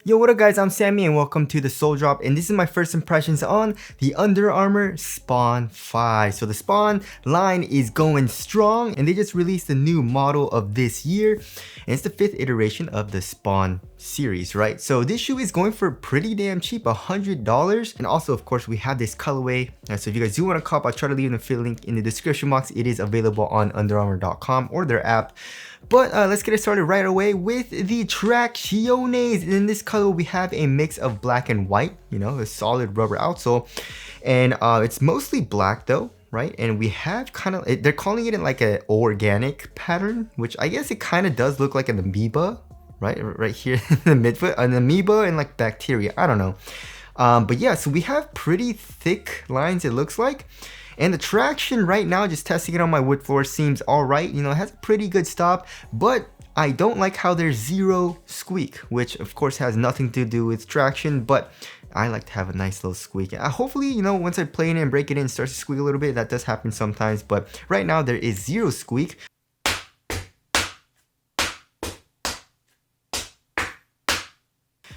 Yo, what up guys, I'm Sammy and welcome to the Soul Drop, and this is my first impressions on the Under Armour Spawn 5. So the Spawn line is going strong and they just released a new model of this year, and it's the 5th iteration of the Spawn series, right? So this shoe is going for pretty damn cheap, $100. And also of course we have this colorway, so if you guys do want to cop, I'll try to leave an affiliate link in the description box. It is available on underarmour.com or their app. But let's get it started right away with the Tracciones. In this color, we have a mix of black and white, you know, a solid rubber outsole. And it's mostly black though, right? And we have kind of, they're calling it in like an organic pattern, which I guess it kind of does look like an amoeba, right? Right here in the midfoot, an amoeba and like bacteria, I don't know. But yeah, so we have pretty thick lines, it looks like. And the traction right now, just testing it on my wood floor, seems all right. You know, it has a pretty good stop, but I don't like how there's zero squeak, which of course has nothing to do with traction, but I like to have a nice little squeak. Hopefully, you know, once I play it and break it in, it starts to squeak a little bit. That does happen sometimes, but right now there is zero squeak.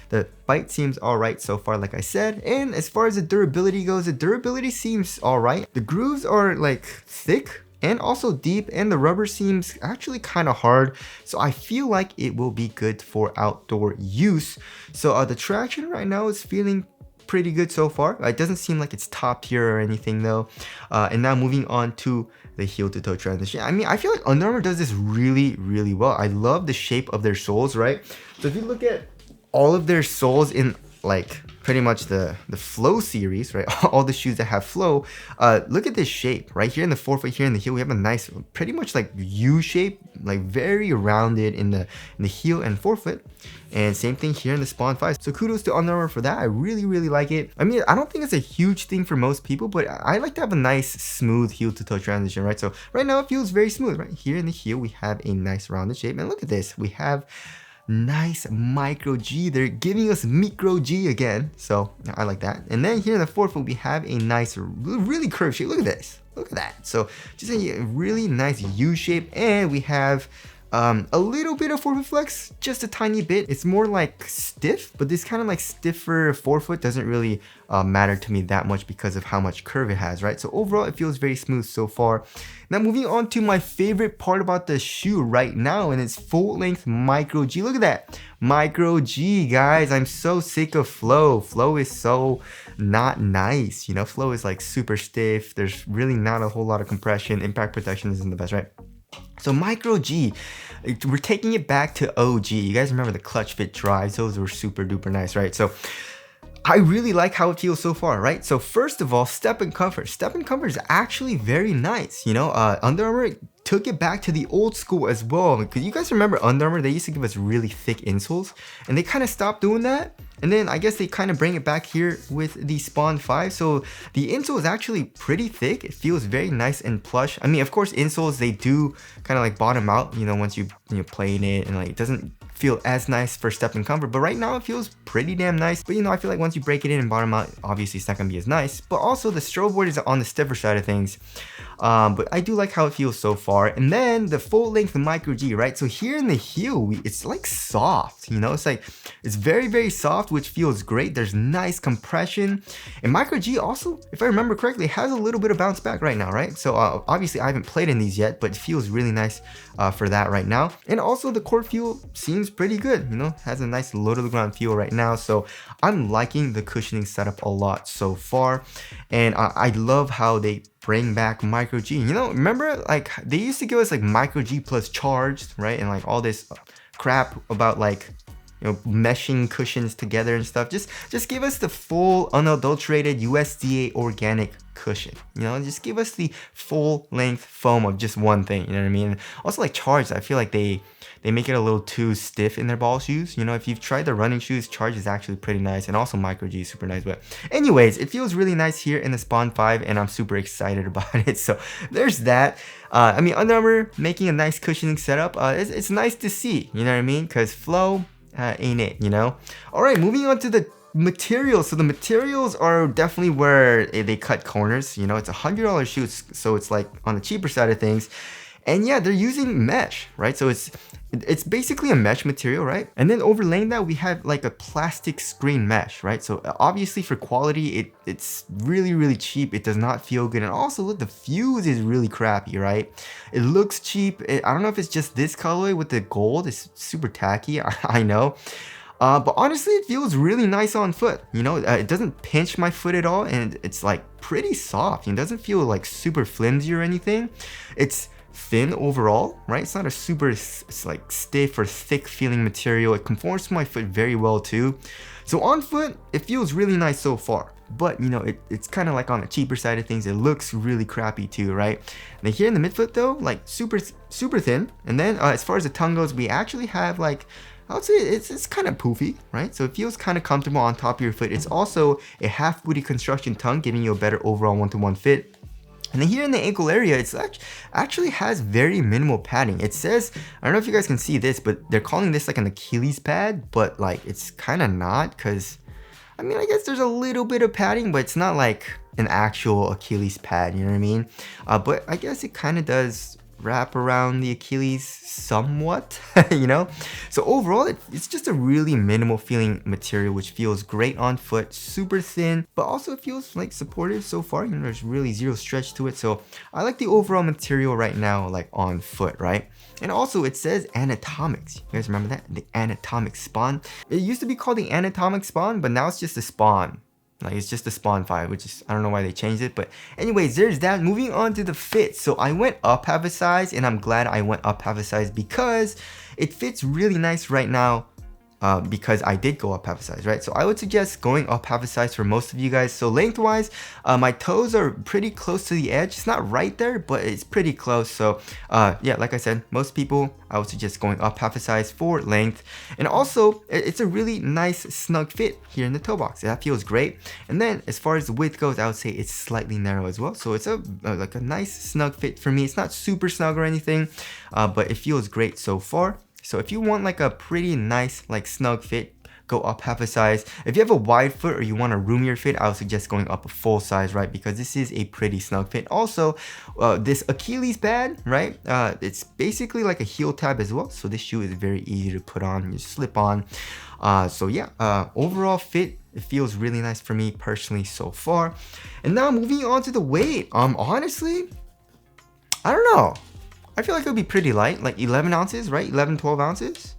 The bite seems alright so far, like I said, and as far as the durability goes, the durability seems alright. The grooves are like thick and also deep, and the rubber seems actually kind of hard, so I feel like it will be good for outdoor use. So the traction right now is feeling pretty good so far. It doesn't seem like it's top tier or anything though. And now moving on to the heel to toe transition. I mean, I feel like Under Armour does this really well. I love the shape of their soles, right? So if you look at all of their soles in like pretty much the Flow series, right? All the shoes that have Flow, look at this shape right here in the forefoot, here in the heel. We have a nice, pretty much like U shape, like very rounded in the heel and forefoot. And same thing here in the Spawn 5. So kudos to Under Armour for that. I really like it. I mean, I don't think it's a huge thing for most people, but I like to have a nice smooth heel to toe transition, right? So right now it feels very smooth, right? Here in the heel, we have a nice rounded shape. And look at this, we have nice micro G. They're giving us micro G again, so I like that. And then here in the forefoot, we have a nice, really curved shape. Look at this, look at that. So just a really nice U shape, and we have a little bit of forefoot flex, just a tiny bit. It's more like stiff, but this kind of like stiffer forefoot doesn't really matter to me that much because of how much curve it has, right? So overall, it feels very smooth so far. Now moving on to my favorite part about the shoe right now, and it's full length micro G. Look at that, micro G, guys. I'm so sick of Flow. Flow is so not nice, you know. Flow is like super stiff. There's really not a whole lot of compression. Impact protection isn't the best, right? So micro G, we're taking it back to OG. You guys remember the clutch fit drives? Those were super duper nice, right? So I really like how it feels so far, right? So first of all, step and comfort. Step and comfort is actually very nice. You know, Under Armour took it back to the old school as well. Because you guys remember Under Armour, they used to give us really thick insoles, and they kind of stopped doing that. And then I guess they kind of bring it back here with the Spawn 5. So the insole is actually pretty thick. It feels very nice and plush. I mean, of course, insoles, they do kind of like bottom out, you know, once you play in it, and like it doesn't feel as nice for step and comfort, but right now it feels pretty damn nice. But you know, I feel like once you break it in and bottom out, obviously it's not gonna be as nice. But also the strobe board is on the stiffer side of things. But I do like how it feels so far. And then the full length micro G, right? So here in the heel, it's like soft, you know, it's very soft, which feels great. There's nice compression, and micro G also, if I remember correctly, has a little bit of bounce back right now, right? So obviously I haven't played in these yet, but it feels really nice for that right now. And also the core feel seems pretty good, you know, has a nice low to the ground feel right now. So I'm liking the cushioning setup a lot so far, and I love how they bring back micro G. You know, remember like they used to give us like micro G plus charged, right? And like all this crap about like, you know, meshing cushions together and stuff. Just give us the full unadulterated USDA organic cushion, you know, just give us the full length foam of just one thing, you know what I mean? Also like Charged, I feel like they make it a little too stiff in their ball shoes. You know, if you've tried the running shoes, Charged is actually pretty nice, and also micro G is super nice. But anyways, it feels really nice here in the Spawn 5, and I'm super excited about it. So there's that. I mean, Under Armour making a nice cushioning setup, it's nice to see, you know what I mean? Because Flow ain't it, you know? All right, moving on to the materials. So the materials are definitely where they cut corners. You know, it's $100 shoe, so it's like on the cheaper side of things. And yeah, they're using mesh, right? So it's basically a mesh material, right? And then overlaying that, we have like a plastic screen mesh, right? So obviously for quality, it's really, really cheap. It does not feel good. And also look, the fuse is really crappy, right? It looks cheap. I don't know if it's just this colorway with the gold. It's super tacky, I know. But honestly, it feels really nice on foot. You know, it doesn't pinch my foot at all, and it's like pretty soft. It doesn't feel like super flimsy or anything. It's thin overall, right? It's not a super like stiff or thick feeling material. It conforms to my foot very well too. So on foot, it feels really nice so far. But you know, it's kind of like on the cheaper side of things. It looks really crappy too, right? And then here in the midfoot though, like super thin. And then as far as the tongue goes, we actually have like, I would say it's kind of poofy, right? So it feels kind of comfortable on top of your foot. It's also a half booty construction tongue, giving you a better overall one-to-one fit. And then here in the ankle area, it's actually has very minimal padding. It says, I don't know if you guys can see this, but they're calling this like an Achilles pad, but like it's kind of not, because I mean, I guess there's a little bit of padding, but it's not like an actual Achilles pad, you know what I mean? But I guess it kind of does wrap around the Achilles somewhat, you know? So overall, it's just a really minimal feeling material, which feels great on foot, super thin, but also it feels like supportive so far. You know, there's really zero stretch to it. So I like the overall material right now, like on foot, right? And also it says anatomics. You guys remember that? The anatomic spawn. It used to be called the anatomic spawn, but now it's just a spawn. Like it's just a spawn 5, which is, I don't know why they changed it, but anyways, there's that. Moving on to the fit. So I went up half a size, and I'm glad I went up half a size because it fits really nice right now. Because I did go up half a size, right? So I would suggest going up half a size for most of you guys. So lengthwise, my toes are pretty close to the edge. It's not right there, but it's pretty close. So yeah, like I said, most people, I would suggest going up half a size for length. And also, it's a really nice snug fit here in the toe box. That feels great. And then as far as the width goes, I would say it's slightly narrow as well. So it's like a nice snug fit for me. It's not super snug or anything, but it feels great so far. So if you want like a pretty nice like snug fit, go up half a size. If you have a wide foot or you want a roomier fit, I would suggest going up a full size, right? Because this is a pretty snug fit. Also, this Achilles pad, right? It's basically like a heel tab as well. So this shoe is very easy to put on, you slip on. So yeah, overall fit, it feels really nice for me personally so far. And now moving on to the weight. Honestly, I don't know. I feel like it would be pretty light, like 11 ounces, right? 11, 12 ounces.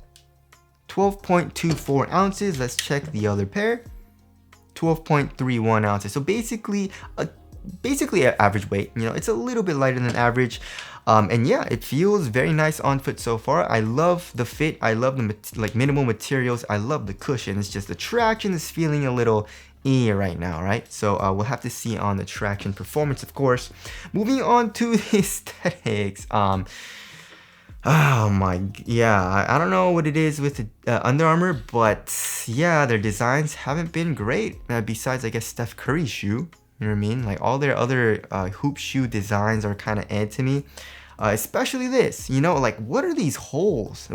12.24 ounces. Let's check the other pair. 12.31 ounces. So basically an average weight. You know, it's a little bit lighter than average. And yeah, it feels very nice on foot so far. I love the fit. I love the like minimal materials. I love the cushion. It's just the traction is feeling a little right now, right? So we'll have to see on the traction performance, of course. Moving on to the aesthetics. Oh my, yeah, I don't know what it is with Under Armour, but yeah, their designs haven't been great. Besides, I guess, Steph Curry's shoe. You know what I mean? Like all their other hoop shoe designs are kind of to me. Especially this, you know, like what are these holes?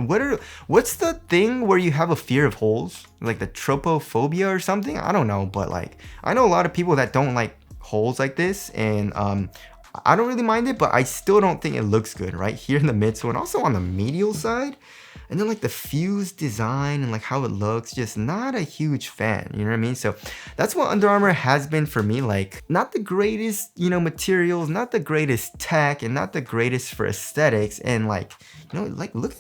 What's the thing where you have a fear of holes? Like the tropophobia or something? I don't know, but like I know a lot of people that don't like holes like this, and I don't really mind it, but I still don't think it looks good, right? Here in the midsole and also on the medial side. And then like the fused design and like how it looks, just not a huge fan, you know what I mean? So that's what Under Armour has been for me, like not the greatest, you know, materials, not the greatest tech, and not the greatest for aesthetics. And like, you know, like look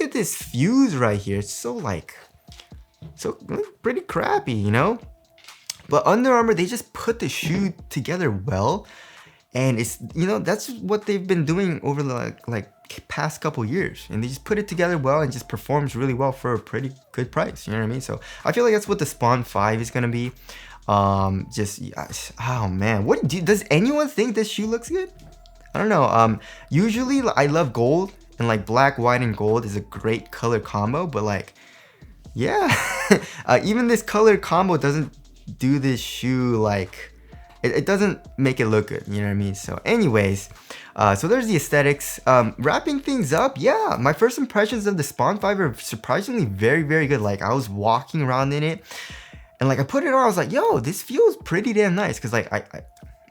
at this fuse right here. It's so pretty crappy, you know? But Under Armour, they just put the shoe together well. And it's, you know, that's what they've been doing over the like past couple years, and they just put it together well and just performs really well for a pretty good price, you know what I mean? So I feel like that's what the Spawn 5 is gonna be. Oh man, does anyone think this shoe looks good? I don't know. Usually I love gold, and like black, white, and gold is a great color combo, but like, yeah, even this color combo doesn't do this shoe like, it doesn't make it look good, you know what I mean? So anyways, so there's the aesthetics. Wrapping things up, yeah, my first impressions of the Spawn 5 are surprisingly very, very good. Like I was walking around in it, and like I put it on, I was like, yo, this feels pretty damn nice, because like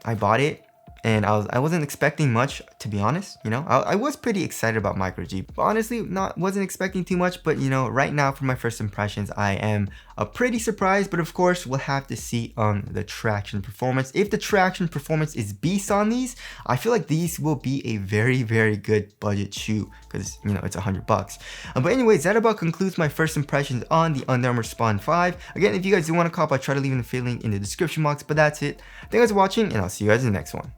I bought it And I wasn't expecting much, to be honest. You know, I was pretty excited about Micro G, but honestly, wasn't expecting too much. But you know, right now for my first impressions, I am pretty surprised. But of course, we'll have to see on the traction performance. If the traction performance is beast on these, I feel like these will be a very, very good budget shoe because you know it's $100. But anyways, that about concludes my first impressions on the Under Armour Spawn 5. Again, if you guys do want to cop, I'll try to leave an affiliate link in the description box. But that's it. Thank you guys for watching, and I'll see you guys in the next one.